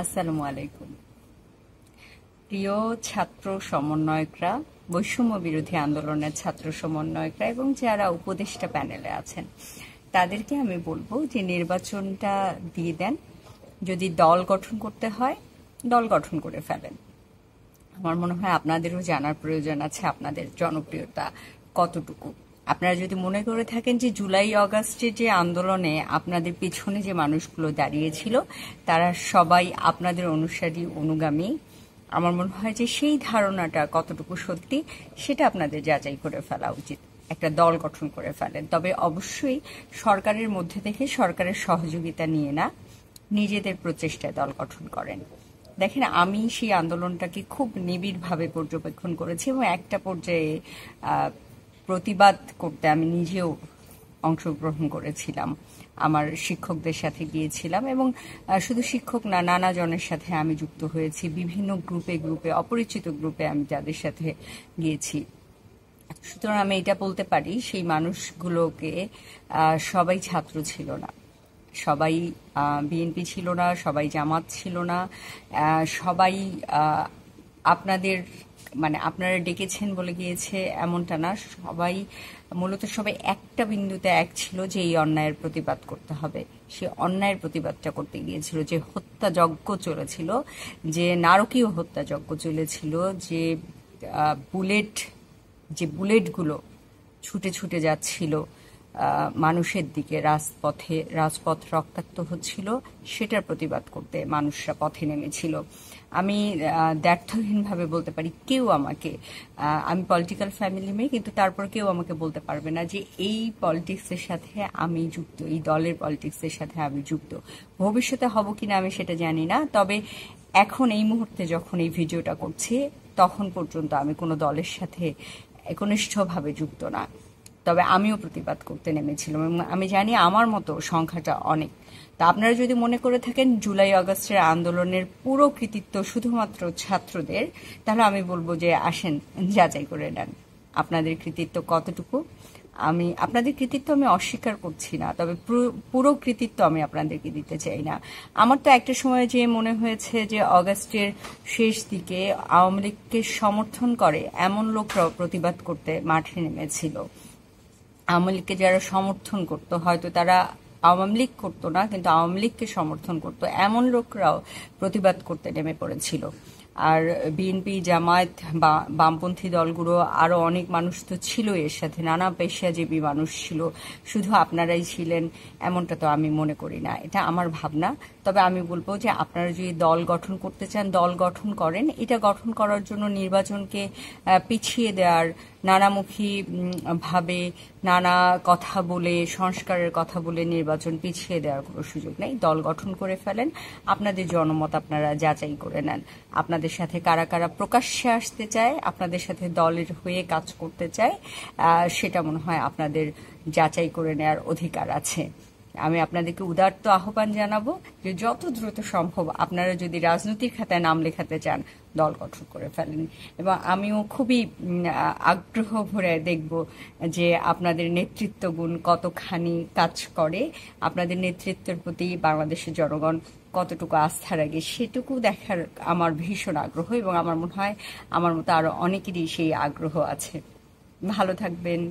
আসসালামু আলাইকুম। প্রিয় ছাত্র সমন্বয়করা, বৈষম্য বিরোধী আন্দোলনের ছাত্র সমন্বয়করা এবং যারা উপদেষ্টা প্যানেলে আছেন, তাদেরকে আমি বলবো যে নির্বাচনটা দিয়ে দেন। যদি দল গঠন করতে হয়, দল গঠন করে ফেলেন। আমার মনে হয় আপনাদেরও জানার প্রয়োজন আছে আপনাদের জনপ্রিয়তা কতটুকু। আপনারা যদি মনে করে থাকেন যে জুলাই অগাস্টে যে আন্দোলনে আপনাদের পিছনে যে মানুষগুলো দাঁড়িয়েছিল তারা সবাই আপনাদের অনুসারী অনুগামী, আমার মনে হয় যে সেই ধারণাটা কতটুকু সত্যি সেটা আপনাদের যাচাই করে ফেলা উচিত। একটা দল গঠন করে ফেলেন, তবে অবশ্যই সরকারের মধ্যে থেকে সরকারের সহযোগিতা নিয়ে না, নিজেদের প্রচেষ্টায় দল গঠন করেন। দেখেন, আমি সেই আন্দোলনটাকে খুব নিবিড়ভাবে পর্যবেক্ষণ করেছি এবং একটা পর্যায়ে প্রতিবাদ করতে আমি নিজেও অংশগ্রহণ করেছিলাম। আমার শিক্ষকদের সাথে গিয়েছিলাম এবং শুধু শিক্ষক না, নানা জনের সাথে আমি যুক্ত হয়েছি। বিভিন্ন গ্রুপে অপরিচিত গ্রুপে আমি যাদের সাথে গিয়েছি। সুতরাং আমি এটা বলতে পারি সেই মানুষগুলোকে সবাই ছাত্র ছিল না, সবাই বিএনপি ছিল না, সবাই জামাত ছিল না, সবাই আপনাদের মানে আপনারা ডেকেছেন বলে গিয়েছে এমনটা না। মূলত সবাই একটা বিন্দুতে এক ছিল যে এই অন্যায়ের প্রতিবাদ করতে হবে। সে অন্যায়ের প্রতিবাদটা করতে গিয়েছিল। যে হত্যাযজ্ঞ চলেছিল, যে নারকীয় হত্যাযজ্ঞ চলেছিল, যে বুলেটগুলো ছুটে ছুটে যাচ্ছিল মানুষের দিকে, রাজপথ রক্তাক্ত হচ্ছিল, সেটার প্রতিবাদ করতে মানুষরা পথে নেমেছিল। আমি দ্ব্যর্থহীনভাবে বলতে পারি, আমি পলিটিক্যাল ফ্যামিলি মেয়ে, কিন্তু তারপর কেউ আমাকে বলতে পারবে না যে এই পলিটিক্সের সাথে আমি যুক্ত, এই দলের পলিটিক্সের সাথে আমি যুক্ত। ভবিষ্যতে হব কিনা আমি সেটা জানি না, তবে এখন এই মুহূর্তে যখন এই ভিডিওটা করছি তখন পর্যন্ত আমি কোনো দলের সাথে একনিষ্ঠভাবে যুক্ত না। তবে আমিও প্রতিবাদ করতে নেমেছিলাম এবং আমি জানি আমার মতো সংখ্যাটা অনেক। তা আপনারা যদি মনে করে থাকেন জুলাই আগস্টের আন্দোলনের পুরো কৃতিত্ব শুধুমাত্র ছাত্রদের, তাহলে আমি বলবো যে আসেন যাচাই করে নেন আপনাদের কৃতিত্ব কতটুকু। আপনাদের কৃতিত্ব আমি অস্বীকার করছি না, তবে পুরো কৃতিত্ব আমি আপনাদেরকে দিতে চাই না। আমার তো একটা সময় যে মনে হয়েছে যে অগাস্টের শেষ দিকে আওয়ামী লীগকে সমর্থন করে এমন লোকরাও প্রতিবাদ করতে মাঠে নেমেছিল। আওয়ামী লীগকে যারা সমর্থন করতো, হয়তো তারা আওয়ামী লীগ করতো না কিন্তু আওয়ামী লীগকে সমর্থন করতো, এমন লোকরাও প্রতিবাদ করতে নেমে পড়েছিল। আর বিএনপি, জামায়াত, বামপন্থী দলগুলো, আরো অনেক মানুষ তো ছিল এর সাথে, নানা পেশাজীবী মানুষ ছিল। শুধু আপনারাই ছিলেন এমনটা তো আমি মনে করি না, এটা আমার ভাবনা। তবে আমি বলবো যে আপনারা যদি দল গঠন করতে চান, দল গঠন করেন। এটা গঠন করার জন্য নির্বাচনকে পিছিয়ে দেওয়ার, নানামুখী ভাবে নানা কথা বলে, সংস্কারের কথা বলে নির্বাচন পিছিয়ে দেওয়ার কোনো সুযোগ নেই। দল গঠন করে ফেলেন, আপনাদের জনমত আপনারা যাচাই করে নেন। আপনাদের সাথে কারা কারা প্রকাশ্যে আসতে চায়, আপনাদের সাথে দলের হয়ে কাজ করতে চায়, সেটা মনে হয় আপনাদের যাচাই করে নেওয়ার অধিকার আছে। আমি আপনাদেরকে উদাত্ত আহ্বান জানাবো যে যত দ্রুত সম্ভব আপনারা যদি রাজনৈতিক খাতায় নাম লেখাতে চান, দল গঠন করে ফেলেন। এবং আমিও খুবই আগ্রহ ভরে দেখব যে আপনাদের নেতৃত্ব গুণ কতখানি কাজ করে, আপনাদের নেতৃত্বের প্রতি বাংলাদেশের জনগণ কতটুকু আস্থা রাখে, সেটুকু দেখার আমার ভীষণ আগ্রহ এবং আমার মনে হয় আমার মতো আরো অনেকেরই সেই আগ্রহ আছে। ভালো থাকবেন।